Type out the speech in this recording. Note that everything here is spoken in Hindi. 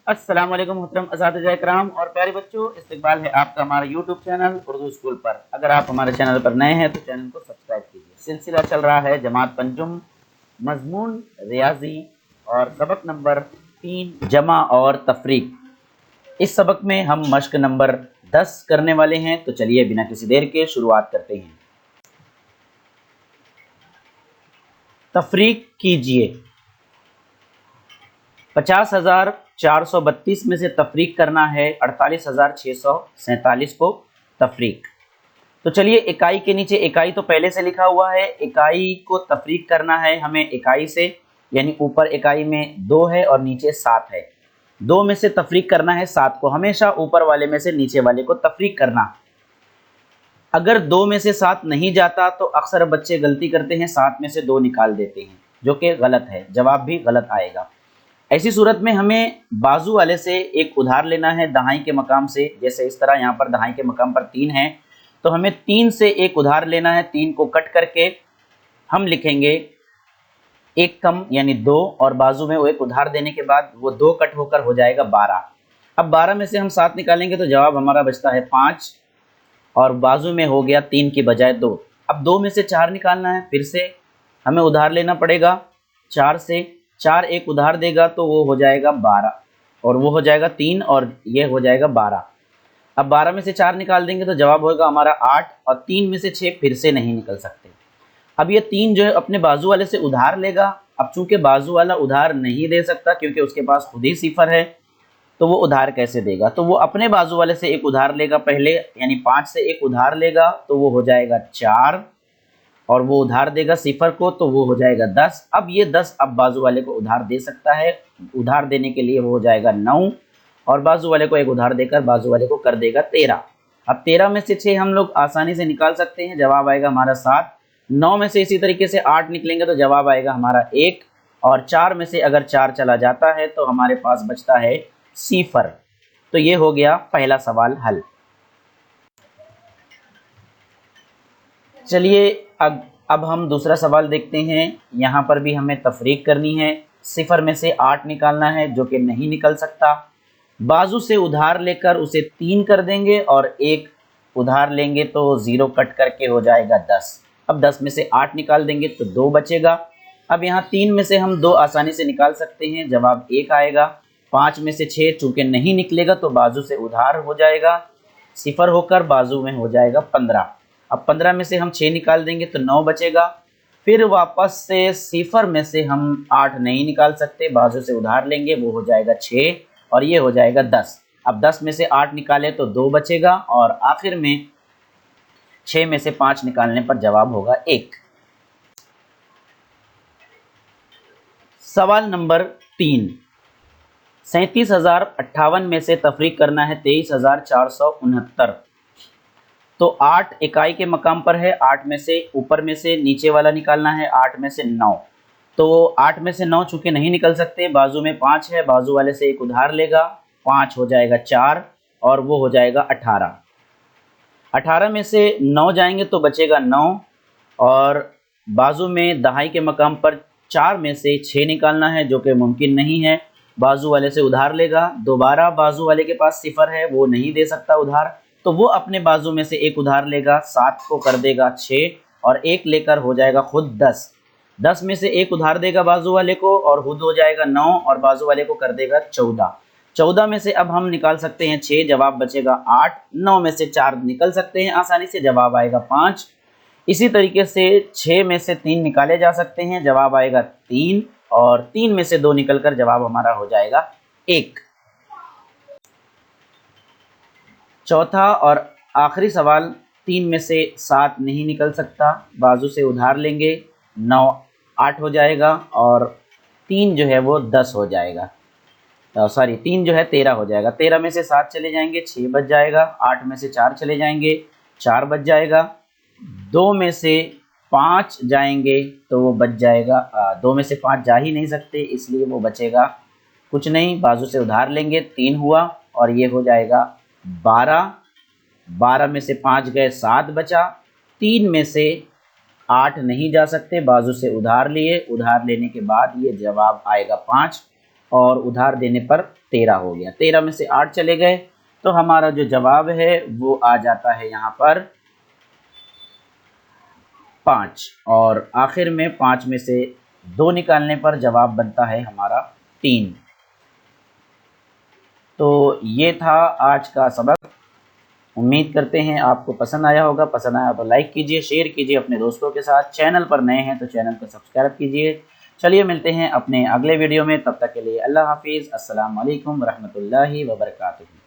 अस्सलाम वालेकुम मोहतरम असातिज़ा इकराम और प्यारे बच्चों, इस्तकबाल है आपका हमारे यूट्यूब चैनल उर्दू स्कूल पर। अगर आप हमारे चैनल पर नए हैं तो चैनल को सब्सक्राइब कीजिए। सिलसिला चल रहा है जमात पंजुम, मजमून रियाजी और सबक नंबर 3 जमा और तफरीक। इस सबक में हम मश्क नंबर 10 करने वाले हैं, तो चलिए बिना किसी देर के शुरुआत करते हैं। तफरीक कीजिए। 50,432 में से तफरीक करना है 48,647 को तफरीक। तो चलिए इकाई के नीचे इकाई तो पहले से लिखा हुआ है, इकाई को तफरीक करना है हमें इकाई से, यानी ऊपर इकाई में 2 है और नीचे 7 है। 2 में से तफरीक करना है 7 को, हमेशा ऊपर वाले में से नीचे वाले को तफरीक करना। अगर 2 में से 7 नहीं जाता तो अक्सर बच्चे गलती करते हैं, 7 में से 2 निकाल देते हैं, जो कि गलत है, जवाब भी गलत आएगा। ऐसी सूरत में हमें बाजू वाले से एक उधार लेना है दहाई के मकाम से। जैसे इस तरह यहाँ पर दहाई के मकाम पर 3 है, तो हमें 3 से एक उधार लेना है। 3 को कट करके हम लिखेंगे एक कम यानी 2, और बाजू में वो एक उधार देने के बाद वो 2 कट होकर हो जाएगा 12। अब 12 में से हम 7 निकालेंगे तो जवाब हमारा बचता है 5, और बाजू में हो गया 3 की बजाय 2। अब 2 में से 4 निकालना है, फिर से हमें उधार लेना पड़ेगा 4 से। 4 एक उधार देगा तो वो हो जाएगा 12, और वो हो जाएगा 3, और ये हो जाएगा 12। अब 12 में से 4 निकाल देंगे तो जवाब होगा हमारा 8, और 3 में से 6 फिर से नहीं निकल सकते। अब ये 3 जो है अपने बाजू वाले से उधार लेगा। अब चूंकि बाजू वाला उधार नहीं दे सकता क्योंकि उसके पास खुद ही सिफर है, तो वो उधार कैसे देगा? तो वो अपने बाजू वाले से एक उधार लेगा पहले, यानी 5 से एक उधार लेगा तो वो हो जाएगा 4, और वो उधार देगा सिफर को तो वो हो जाएगा 10। अब ये 10 अब बाजू वाले को उधार दे सकता है, उधार देने के लिए वो हो जाएगा 9, और बाजू वाले को एक उधार देकर बाजू वाले को कर देगा 13। अब 13 में से 6 हम लोग आसानी से निकाल सकते हैं, जवाब आएगा हमारा 7। 9 में से इसी तरीके से 8 निकलेंगे तो जवाब आएगा हमारा 1, और 4 में से अगर 4 चला जाता है तो हमारे पास बचता है सिफर। तो ये हो गया पहला सवाल हल। चलिए अब हम दूसरा सवाल देखते हैं। यहाँ पर भी हमें तफरीक करनी है। सिफर में से 8 निकालना है, जो कि नहीं निकल सकता। बाजू से उधार लेकर उसे 3 कर देंगे, और एक उधार लेंगे तो 0 कट करके हो जाएगा 10। अब 10 में से 8 निकाल देंगे तो 2 बचेगा। अब यहाँ 3 में से हम 2 आसानी से निकाल सकते हैं, जवाब 1 आएगा। 5 में से 6 चूँकि नहीं निकलेगा तो बाजू से उधार हो जाएगा, सिफर होकर बाजू में हो जाएगा 15। अब 15 में से हम 6 निकाल देंगे तो 9 बचेगा। फिर वापस से सिफर में से हम 8 नहीं निकाल सकते, बाजू से उधार लेंगे, वो हो जाएगा 6, और ये हो जाएगा 10। अब 10 में से 8 निकाले तो 2 बचेगा, और आखिर में 6 में से 5 निकालने पर जवाब होगा 1। सवाल नंबर 3, 37,058 में से तफरीक करना है 23,469। तो 8 इकाई के मकाम पर है, 8 में से ऊपर में से नीचे वाला निकालना है, 8 में से 9। तो 8 में से 9 चूँकि नहीं निकल सकते, बाजू में 5 है, बाजू वाले से एक उधार लेगा, 5 हो जाएगा 4, और वो हो जाएगा 18। 18 में से 9 जाएंगे तो बचेगा 9, और बाजू में दहाई के मकाम पर 4 में से 6 निकालना है, जो कि मुमकिन नहीं है। बाजू वाले से उधार लेगा, दोबारा बाजू वाले के पास सिफर है, वो नहीं दे सकता उधार, तो वो अपने बाजू में से एक उधार लेगा, 7 को कर देगा 6, और एक लेकर हो जाएगा खुद 10। 10 में से एक उधार देगा बाजू वाले को, और खुद हो जाएगा 9, और बाजू वाले को कर देगा 14। 14 में से अब हम निकाल सकते हैं 6, जवाब बचेगा 8। 9 में से 4 निकल सकते हैं आसानी से, जवाब आएगा 5। इसी तरीके से 6 में से 3 निकाले जा सकते हैं, जवाब आएगा 3, और 3 में से 2 निकलकर जवाब हमारा हो जाएगा 1। चौथा और आखिरी सवाल, 3 में से 7 नहीं निकल सकता, बाजू से उधार लेंगे, 9 8 हो जाएगा, और 3 जो है वो 10 हो जाएगा, सॉरी 3 जो है 13 हो जाएगा। 13 में से 7 चले जाएंगे, 6 बच जाएगा। 8 में से 4 चले जाएंगे, 4 बच जाएगा। 2 में से 5 जाएंगे तो वो बच जाएगा, 2 में से 5 जा ही नहीं सकते, इसलिए वो बचेगा कुछ नहीं, बाजू से उधार लेंगे, 3 हुआ, और ये हो जाएगा 12। 12 में से 5 गए, 7 बचा। 3 में से 8 नहीं जा सकते, बाजू से उधार लिए, उधार लेने के बाद ये जवाब आएगा 5, और उधार देने पर 13 हो गया। 13 में से 8 चले गए तो हमारा जो जवाब है वो आ जाता है यहाँ पर 5, और आखिर में 5 में से 2 निकालने पर जवाब बनता है हमारा 3। तो ये था आज का सबक। उम्मीद करते हैं आपको पसंद आया होगा। पसंद आया तो लाइक कीजिए, शेयर कीजिए अपने दोस्तों के साथ। चैनल पर नए हैं तो चैनल को सब्सक्राइब कीजिए। चलिए मिलते हैं अपने अगले वीडियो में, तब तक के लिए अल्लाह हाफिज़। अस्सलाम वालेकुम रहमतुल्लाहि व बरकातुहू।